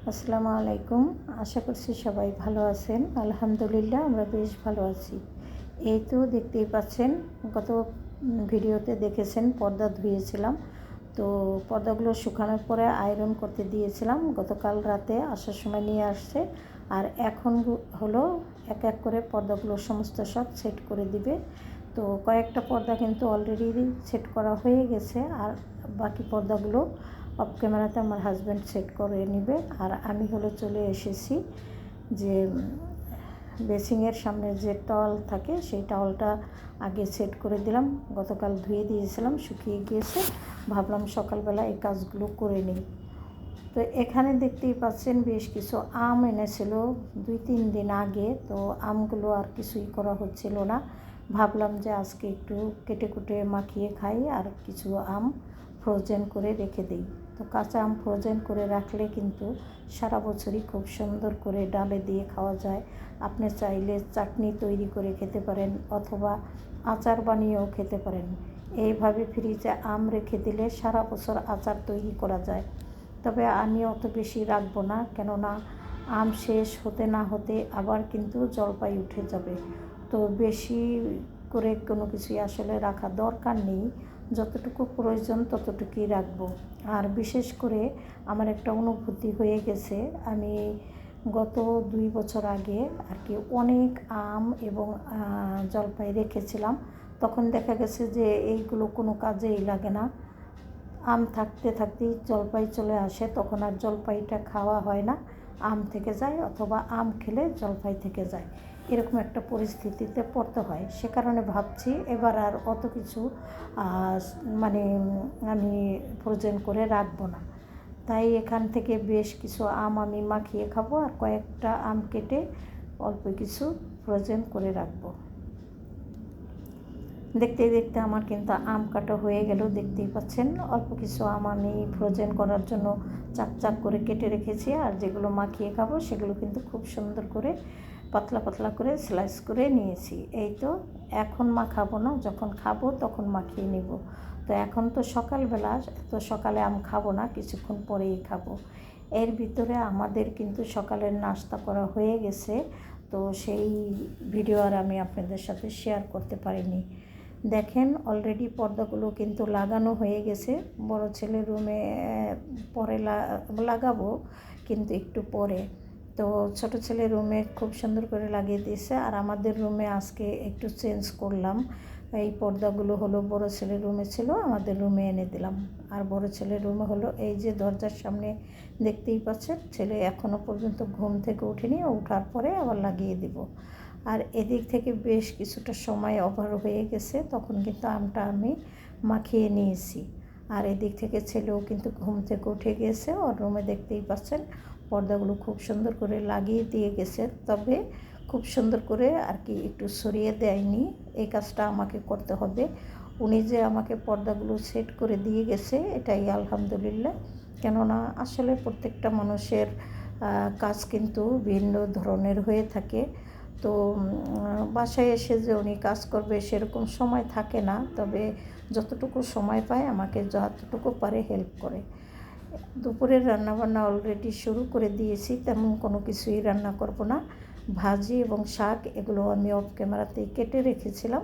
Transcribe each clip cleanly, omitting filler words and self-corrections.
আসসালামু আলাইকুম। আশা করছি সবাই ভালো আছেন। আলহামদুলিল্লাহ আমরা বেশ ভালো আছি। এই তো দেখতেই পাচ্ছেন, গত ভিডিওতে দেখেছেন পর্দা ধুয়েছিলাম। তো পর্দাগুলো শুকানোর পরে আয়রন করতে দিয়েছিলাম। গতকাল রাতে আসার সময় নিয়ে আসছে। আর এখন হলো এক এক করে পর্দাগুলো সমস্ত সব সেট করে দিবে। তো কয়েকটা পর্দা কিন্তু অলরেডি সেট করা হয়ে গেছে, আর বাকি পর্দাগুলো অফ ক্যামেরাতে আমার হাজব্যান্ড সেট করে নেবে। আর আমি চলে এসেছি যে বেসিংয়ের সামনে যে টাওয়াল থাকে সেই টাওয়ালটা আগে সেট করে দিলাম। গতকাল ধুয়ে দিয়েছিলাম, শুকিয়ে গিয়েছে। ভাবলাম সকালবেলা এই কাজগুলো করে নিই। তো এখানে দেখতেই পাচ্ছেন বেশ কিছু আম এনেছিল 2-3 দিন আগে। তো আমগুলো আর কিছুই করা হচ্ছিল না। ভাবলাম যে আজকে একটু কেটে কুটে মাখিয়ে খাই, আর কিছু আম ফ্রোজেন করে রেখে দিই। তো কাঁচা আম ফ্রোজেন করে রাখলে কিন্তু সারা বছরই খুব সুন্দর করে ডালে দিয়ে খাওয়া যায়। আপনি চাইলে চাটনি তৈরি করে খেতে পারেন, অথবা আচার বানিয়েও খেতে পারেন। এইভাবে ফ্রিজে আম রেখে দিলে সারা বছর আচার তৈরি করা যায়। তবে আমি অত বেশি রাখবো না, কেননা আম শেষ হতে না হতে আবার কিন্তু জলপাই উঠে যাবে। তো বেশি করে কোনো কিছুই আসলে রাখা দরকার নেই। যতটুকু প্রয়োজন ততটুকুই রাখবো। আর বিশেষ করে আমার একটা অনুভূতি হয়ে গেছে, আমি গত 2 বছর আগে আর কি অনেক আম এবং জলপাই রেখেছিলাম। তখন দেখা গেছে যে এইগুলো কোনো কাজেই লাগে না। আম থাকতে থাকতেই জলপাই চলে আসে, তখন আর জলপাইটা খাওয়া হয় না, আম থেকে যায়, অথবা আম খেলে জলপাই থেকে যায়। এরকম একটা পরিস্থিতিতে পড়তে হয়। সে কারণে ভাবছি এবার আর অত কিছু মানে আমি ফ্রোজেন করে রাখবো না। তাই এখান থেকে বেশ কিছু আম আমি মাখিয়ে খাবো, আর কয়েকটা আম কেটে অল্প কিছু ফ্রোজেন করে রাখবো। দেখতে দেখতে আমার কিন্তু আম কাটা হয়ে গেল। দেখতেই পাচ্ছেন অল্প কিছু আম আমি ফ্রোজেন করার জন্য চাক চাক করে কেটে রেখেছি, আর যেগুলো মাখিয়ে খাবো সেগুলো কিন্তু খুব সুন্দর করে পাতলা পাতলা করে স্লাইস করে নিয়েছি। এই তো এখন মাখাবো না, যখন খাবো তখন মাখিয়ে নেব। তো এখন তো সকালবেলা, তো সকালে আম খাবো না, কিছুক্ষণ পরেই খাবো। এর ভিতরে আমাদের কিন্তু সকালের নাস্তা করা হয়ে গেছে। তো সেই ভিডিও আর আমি আপনাদের সাথে শেয়ার করতে পারিনি। দেখেন অলরেডি পর্দাগুলো কিন্তু লাগানো হয়ে গেছে। বড় ছেলের রুমে পরে লাগাবো, কিন্তু একটু পরে। তো ছোট ছেলের রুমে খুব সুন্দর করে লাগিয়ে দিয়েছে, আর আমাদের রুমে আজকে একটু চেঞ্জ করলাম। এই পর্দাগুলো বড় ছেলের রুমে ছিল, আমাদের রুমে এনে দিলাম। আর বড় ছেলের রুমে এই যে দরজার সামনে দেখতেই পাচ্ছেন, ছেলে এখনও পর্যন্ত ঘুম থেকে ওঠেনি, ওঠার পরে আবার লাগিয়ে দিব। আর এদিক থেকে বেশ কিছুটা সময় ওভার হয়ে গেছে, তখন কিন্তু আমটা আমি মাখিয়ে নিয়েছি। আর এদিক থেকে ছেলেও কিন্তু ঘুম থেকে উঠে গেছে, ওর রুমে দেখতেই পাচ্ছেন পর্দাগুলো খুব সুন্দর করে লাগিয়ে দিয়ে গেছে। তবে খুব সুন্দর করে আর কি একটু সরিয়ে দেয়নি, এই কাজটা আমাকে করতে হবে। উনি যে আমাকে পর্দাগুলো সেট করে দিয়ে গেছে, এটাই আলহামদুলিল্লাহ। কেননা আসলে প্রত্যেকটা মানুষের কাজ কিন্তু ভিন্ন ধরনের হয়ে থাকে। তো বাসায় এসে যে উনি কাজ করবে সেরকম সময় থাকে না, তবে যতটুকু সময় পায় আমাকে যতটুকু পারে হেল্প করে। দুপুরের রান্নাবান্না অলরেডি শুরু করে দিয়েছি, তেমন কোনো কিছুই রান্না করব না। ভাজি এবং শাক এগুলো আমি অফ ক্যামেরাতেই কেটে রেখেছিলাম,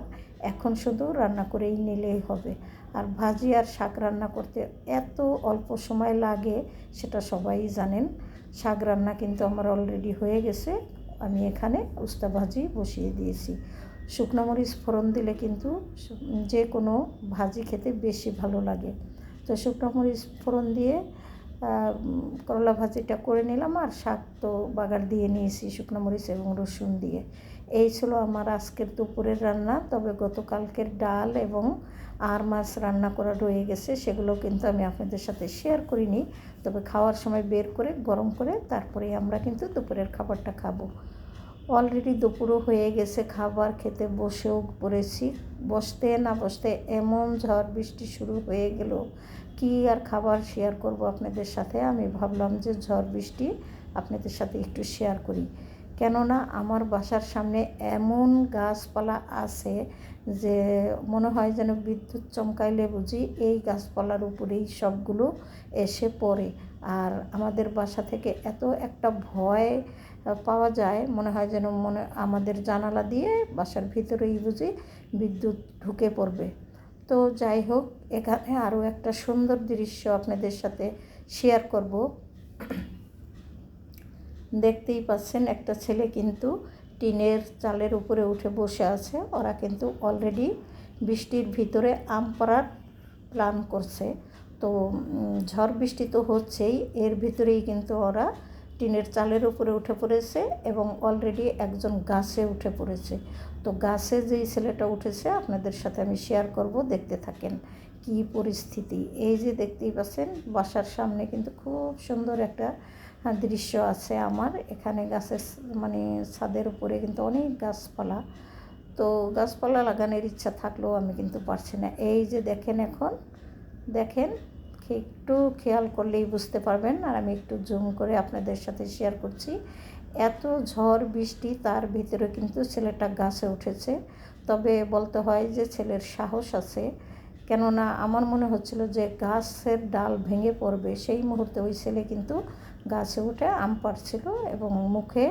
এখন শুধু রান্না করেই নিলেই হবে। আর ভাজি আর শাক রান্না করতে এত অল্প সময় লাগে সেটা সবাই জানেন। শাক রান্না কিন্তু আমার অলরেডি হয়ে গেছে, আমি এখানে উস্তা ভাজি বসিয়ে দিয়েছি। শুকনো মরিচ ফোড়ন দিলে কিন্তু যে কোনো ভাজি খেতে বেশি ভালো লাগে। তো শুকনো মরিচ ফোড়ন দিয়ে করলা ভাজিটা করে নিলাম, আর শাক তো বাগার দিয়ে নিয়েছি শুকনো মরিচ এবং রসুন দিয়ে। এই ছিল আমার আজকের দুপুরের রান্না। তবে গতকালকের ডাল এবং আর মাছ রান্না করা রয়ে গেছে, সেগুলো কিন্তু আমি আপনাদের সাথে শেয়ার করিনি। তবে খাওয়ার সময় বের করে গরম করে তারপরেই আমরা কিন্তু দুপুরের খাবারটা খাবো। অলরেডি দুপুরও হয়ে গেছে, খাবার খেতে বসেও পড়েছি। বসতে না বসতে এমন ঝড় বৃষ্টি শুরু হয়ে গেল, কি আর খাবার শেয়ার করব আপনাদের সাথে। আমি ভাবলাম যে ঝড় বৃষ্টি আপনাদের সাথে একটু শেয়ার করি, কেননা আমার বাসার সামনে এমন গাছপালা আছে যে মনে হয় যেন বিদ্যুৎ চমকাইলে বুঝি এই গাছপালার উপরেই সবগুলো এসে পড়ে। আর আমাদের বাসা থেকে এত একটা ভয় পাওয়া যায়, মনে হয় যেন আমাদের জানালা দিয়ে বাসার ভিতরেই বুঝি বিদ্যুৎ ঢুকে পড়বে। তো যাই হোক, এখানে আরও একটা সুন্দর দৃশ্য আপনাদের সাথে শেয়ার করব। দেখতেই পাচ্ছেন একটা ছেলে কিন্তু টিনের চালের উপরে উঠে বসে আছে। ওরা কিন্তু অলরেডি বৃষ্টির ভিতরে আম পাড়ার প্ল্যান করছে। তো ঝড় বৃষ্টি তো হচ্ছেই, এর ভিতরেই কিন্তু ওরা টিনের চালের উপরে উঠে পড়েছে এবং অলরেডি একজন গাছে উঠে পড়েছে। তো গাছে যেই ছেলেটা উঠেছে আপনাদের সাথে আমি শেয়ার করব, দেখতে থাকেন কি পরিস্থিতি। এই যে দেখতেই পাচ্ছেন বাসার সামনে কিন্তু খুব সুন্দর একটা দৃশ্য আছে আমার। এখানে গাছের মানে ছাদের উপরে কিন্তু অনেক গাছপালা, তো গাছপালা লাগানোর ইচ্ছা থাকলেও আমি কিন্তু পারছি না। এই যে দেখেন, এখন দেখেন, একটু খেয়াল করলেই বুঝতে পারবেন, আর আমি একটু জুম করে আপনাদের সাথে শেয়ার করছি। এত ঝড় বৃষ্টি, তার ভিতরে কিন্তু ছেলেটা গাছে উঠেছে। তবে বলতে হয় যে ছেলের সাহস আছে, কেননা আমার মনে হচ্ছিল যে গাছের ডাল ভেঙে পড়বে। সেই মুহূর্তে ওই ছেলে কিন্তু গাছে উঠে আম পাড়ছিল এবং মুখে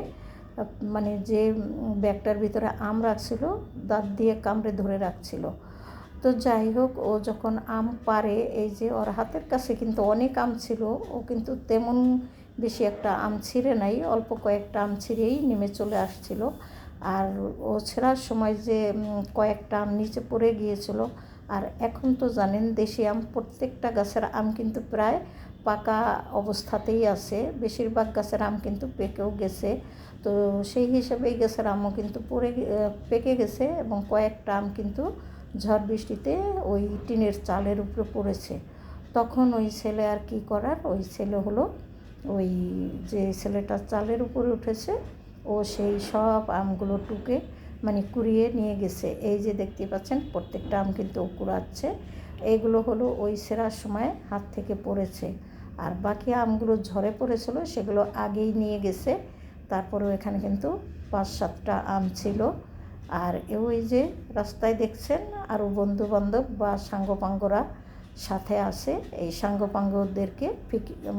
মানে যে ব্যাগটার ভিতরে আম রাখছিল দাঁত দিয়ে কামড়ে ধরে রাখছিল। তো যাই হোক, ও যখন আম পাড়ে, এই যে ওর হাতের কাছে কিন্তু অনেক আম ছিল, ও কিন্তু তেমন বেশি একটা আম ছিঁড়ে নাই, অল্প কয়েকটা আম ছিঁড়েই নেমে চলে আসছিল। আর ও ছেঁড়ার সময় যে কয়েকটা আম নিচে পড়ে গিয়েছিল। আর এখন তো জানেন দেশি আম, প্রত্যেকটা গাছের আম কিন্তু প্রায় পাকা অবস্থাতেই আছে, বেশিরভাগ গাছের আম কিন্তু পেকেও গেছে। তো সেই হিসাবেই গাছের আমও কিন্তু পেকে গেছে এবং কয়েকটা আম কিন্তু ঝড় বৃষ্টিতে ওই টিনের চালের উপরে পড়েছে। তখন ওই ছেলে আর কি করার, ওই ছেলে হলো ওই যে ছেলেটা চালের উপরে উঠেছে, ও সেই সব আমগুলো টুকে মানে কুড়িয়ে নিয়ে গেছে। এই যে দেখতে পাচ্ছেন প্রত্যেকটা আম কিন্তু ও কুড়াচ্ছে। এইগুলো হলো ওই ছেঁড়ার সময় হাত থেকে পড়েছে। আর বাকি আমগুলো ঝরে পড়েছিল, সেগুলো আগেই নিয়ে গেছে। তারপরেও এখানে কিন্তু 5-7টা আম ছিল। আর ওই যে রাস্তায় দেখছেন আরও বন্ধুবান্ধব বা সাঙ্গপাঙ্গরা সাথে আছে, এই সাঙ্গপাঙ্গদেরকে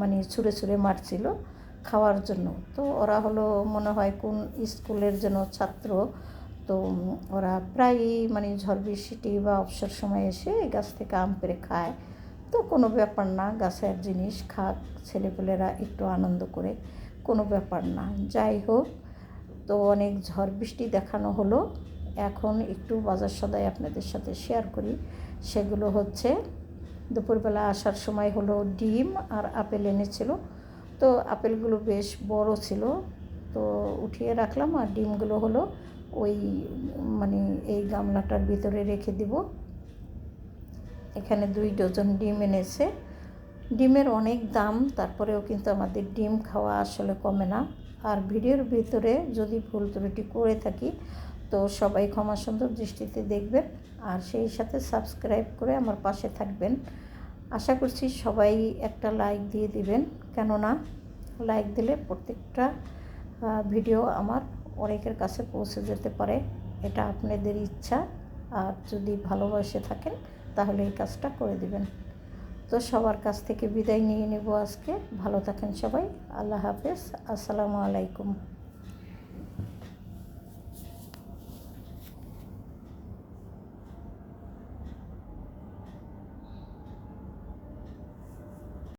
মানে ছুঁড়ে ছুঁড়ে মারছিল খাওয়ার জন্য। তো ওরা হলো মনে হয় কোন স্কুলের যেন ছাত্র। তো ওরা প্রায়ই মানে ঝড় বৃষ্টি বা অবসর সময় এসে এই গাছ থেকে আম পেড়ে খায়। তো কোনো ব্যাপার না, গাছের জিনিস খাক ছেলেপেলেরা একটু আনন্দ করে, কোনো ব্যাপার না। যাই হোক, তো অনেক ঝড় বৃষ্টি দেখানো হলো। এখন একটু বাজার সদাই আপনাদের সাথে শেয়ার করি। সেগুলো হচ্ছে দুপুরবেলা আসার সময় হলো ডিম আর আপেল এনেছিল। তো আপেলগুলো বেশ বড় ছিল, তো উঠিয়ে রাখলাম। আর ডিমগুলো হলো ওই মানে এই গামলাটার ভিতরে রেখে দিব। এখানে 2 ডজন ডিম এনেছে। ডিমের অনেক দাম, তারপরেও কিন্তু আমাদের ডিম খাওয়া আসলে কমে না। আর ভিডিওর ভিতরে যদি ভুল ত্রুটি করে থাকি তো সবাই ক্ষমা সুন্দর দৃষ্টিতে দেখবেন, আর সেই সাথে সাবস্ক্রাইব করে আমার পাশে থাকবেন। আশা করছি সবাই একটা লাইক দিয়ে দিবেন, কেননা লাইক দিলে প্রত্যেকটা ভিডিও আমার অনেকের কাছে পৌঁছে যেতে পারে। এটা আপনাদের ইচ্ছা, আর যদি ভালোবাসে থাকেন তাহলে এই কাজটা করে দিবেন। তো সবার কাছ থেকে বিদায় নিয়ে নেব আজকে। ভালো থাকেন সবাই। আল্লাহ হাফেজ। আসসালামু আলাইকুম।